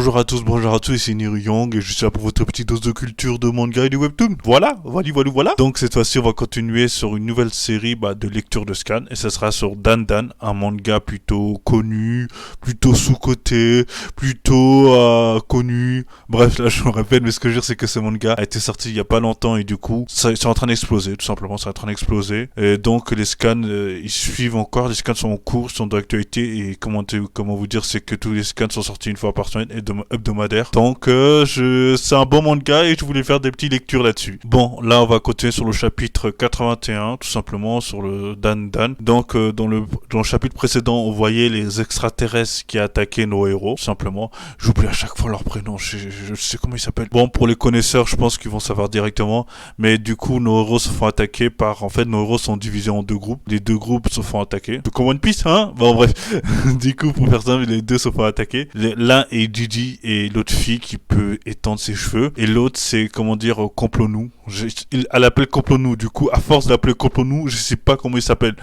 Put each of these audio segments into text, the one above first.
Bonjour à tous, bonjour à tous, ici Niru Young et je suis là pour votre petite dose de culture de manga et de webtoon. Voilà. Donc cette fois-ci on va continuer sur une nouvelle série de lecture de scan et ça sera sur Dan Dan, un manga plutôt connu, plutôt sous-coté, plutôt connu. Bref, là je me répète, mais ce que je veux dire c'est que ce manga a été sorti il y a pas longtemps et du coup c'est en train d'exploser, tout simplement, c'est en train d'exploser. Et donc les scans, ils suivent encore, les scans sont en cours, sont d'actualité et comment vous dire, c'est que tous les scans sont sortis une fois par semaine et hebdomadaire. Donc c'est un bon manga et je voulais faire des petites lectures là-dessus. Bon, là on va continuer sur le chapitre 81, tout simplement sur le Dan Dan. Donc dans le chapitre précédent, on voyait les extraterrestres qui attaquaient nos héros, tout simplement. J'oublie à chaque fois leur prénom, je sais comment ils s'appellent. Bon, pour les connaisseurs, je pense qu'ils vont savoir directement, mais du coup nos héros se font attaquer par... En fait, nos héros sont divisés en deux groupes. Les deux groupes se font attaquer. Tout comme One Piece, hein. Bon, bref. Du coup, pour faire simple, les deux se font attaquer. L'un est Gigi et l'autre fille qui peut étendre ses cheveux. Et l'autre, c'est, Complonou. Elle appelle Complonou. Du coup, à force d'appeler Complonou, je sais pas comment il s'appelle.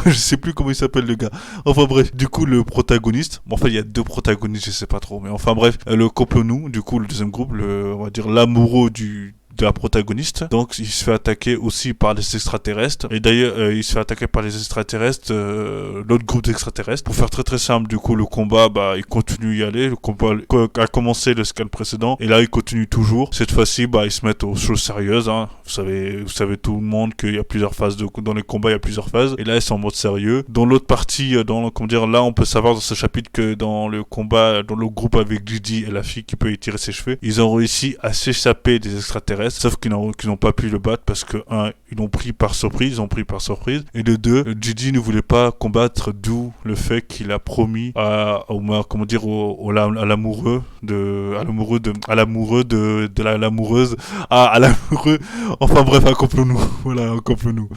Je sais plus comment il s'appelle, le gars. Enfin bref, du coup, le protagoniste. Bon, en fait, il y a deux protagonistes, je sais pas trop. Mais enfin bref, le Complonou, du coup, le deuxième groupe, on va dire l'amoureux de la protagoniste. Donc il se fait attaquer aussi par les extraterrestres. Et d'ailleurs, il se fait attaquer par les extraterrestres, l'autre groupe d'extraterrestres. Pour faire très très simple, du coup, le combat, il continue y aller. Le combat a commencé le scan précédent. Et là, il continue toujours. Cette fois-ci, ils se mettent aux choses sérieuses. Hein. Vous savez tout le monde qu'il y a plusieurs phases dans les combats, il y a plusieurs phases. Et là, ils sont en mode sérieux. Dans l'autre partie, là, on peut savoir dans ce chapitre que dans le combat, dans le groupe avec Didi et la fille qui peut étirer ses cheveux, ils ont réussi à s'échapper des extraterrestres. Sauf qu'ils n'ont pas pu le battre parce que, ils l'ont pris par surprise, et de deux, Gigi ne voulait pas combattre, d'où le fait qu'il a promis à l'amoureux enfin bref, un complot-nous, voilà, un complot-nous.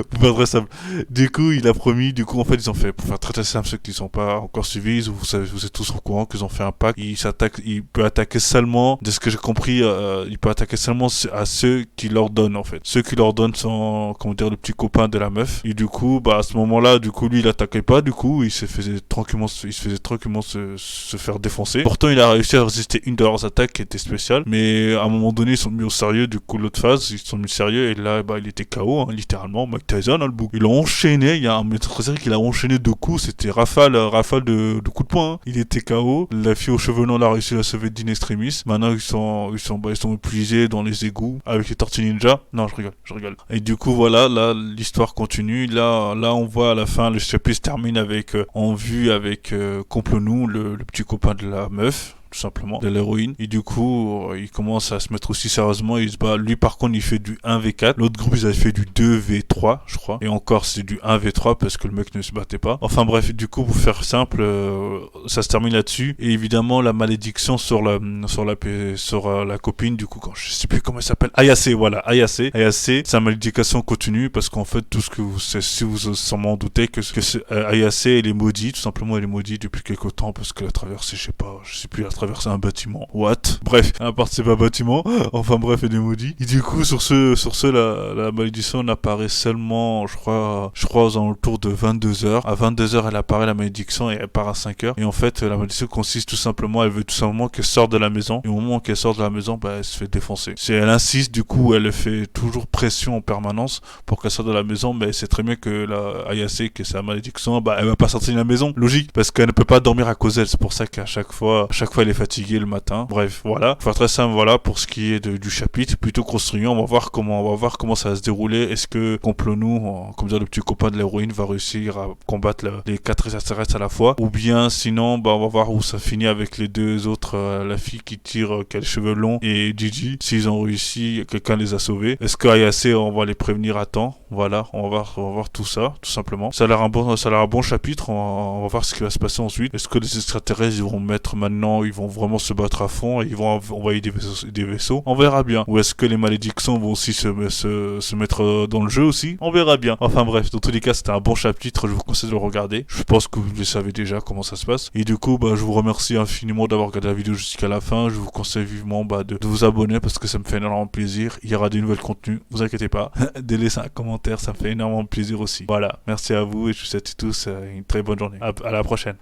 Pour faire très simple. Du coup, il a promis, en fait, ils ont fait, pour faire très très simple, ceux qui ne sont pas encore suivis, vous êtes tous au courant qu'ils ont fait un pacte. Il peut attaquer seulement, de ce que j'ai compris, il peut attaquer seulement à ceux qui leur donnent, en fait. Ceux qui leur donnent sont, le petit copain de la meuf. Et du coup, à ce moment-là, lui, il attaquait pas, du coup, il se faisait tranquillement se faire défoncer. Pourtant, il a réussi à résister une de leurs attaques qui était spéciale, mais à un moment donné, ils sont mis au sérieux, du coup, l'autre phase, ils sont mis au sérieux, et là, il était KO, hein, littéralement. Mike Tyson, hein, le bouc. Il a enchaîné, il y a un maître série qui l'a enchaîné deux coups, c'était rafale de coups de poing, hein. Il était KO, la fille aux cheveux longs a réussi à la sauver d'in extremis. Maintenant, ils sont épuisés dans les égouts avec les tortues ninja. Non, je rigole. Et du coup, voilà, là, l'histoire continue. Là, on voit à la fin, le chapitre se termine avec, en vue avec Complonou, le petit copain de la meuf, tout simplement, de l'héroïne. Et du coup, il commence à se mettre aussi sérieusement, il se bat. Lui, par contre, il fait du 1v4. L'autre groupe, ils avaient fait du 2v3, je crois. Et encore, c'est du 1v3 parce que le mec ne se battait pas. Enfin bref, du coup, pour faire simple, ça se termine là-dessus. Et évidemment, la malédiction sur la copine, du coup, quand je sais plus comment elle s'appelle. Ayase, voilà, Ayase, sa malédiction continue parce qu'en fait, tout ce que si vous sûrement doutez que Ayase, elle est maudite, tout simplement, elle est maudite depuis quelque temps parce qu'elle a traversé, je sais plus, traverser un bâtiment. What? Bref, à part c'est pas bâtiment. Enfin bref, elle est maudite. Et du coup, sur ce, la malédiction apparaît seulement, je crois aux alentours de 22h. À 22h, elle apparaît la malédiction et elle part à 5h. Et en fait, la malédiction consiste tout simplement, elle veut tout simplement qu'elle sorte de la maison. Et au moment qu'elle sort de la maison, elle se fait défoncer. Elle insiste, du coup, elle fait toujours pression en permanence pour qu'elle sorte de la maison, mais c'est très bien que la Ayase, que sa malédiction, elle va pas sortir de la maison. Logique, parce qu'elle ne peut pas dormir à cause d'elle. C'est pour ça qu'à chaque fois, elle est fatiguée le matin. Bref, voilà. Pour faire très simple, voilà, pour ce qui est du chapitre, plutôt construit, on va voir comment ça va se dérouler. Est-ce que Complonou, le petit copain de l'héroïne, va réussir à combattre les 4 extraterrestres à la fois, ou bien sinon, on va voir où ça finit avec les deux autres, la fille qui tire, qui a les cheveux longs, et Gigi, s'ils ont réussi, quelqu'un les a sauvés. Est-ce qu'Ayase, on va les prévenir à temps? Voilà, on va voir tout ça, tout simplement. Ça a l'air un bon chapitre. On va voir ce qui va se passer ensuite. Est-ce que les extraterrestres, ils vont mettre maintenant, ils vont vraiment se battre à fond et ils vont envoyer des vaisseaux? On verra bien. Ou est-ce que les malédictions vont aussi se mettre dans le jeu aussi? On verra bien. Enfin bref, dans tous les cas, c'était un bon chapitre. Je vous conseille de le regarder. Je pense que vous le savez déjà comment ça se passe. Et du coup, je vous remercie infiniment d'avoir regardé la vidéo jusqu'à la fin. Je vous conseille vivement de vous abonner parce que ça me fait énormément plaisir. Il y aura des nouvelles contenus, vous inquiétez pas. Laissez un commentaire, ça me fait énormément plaisir aussi. Voilà, merci à vous et je vous souhaite tous une très bonne journée. À la prochaine.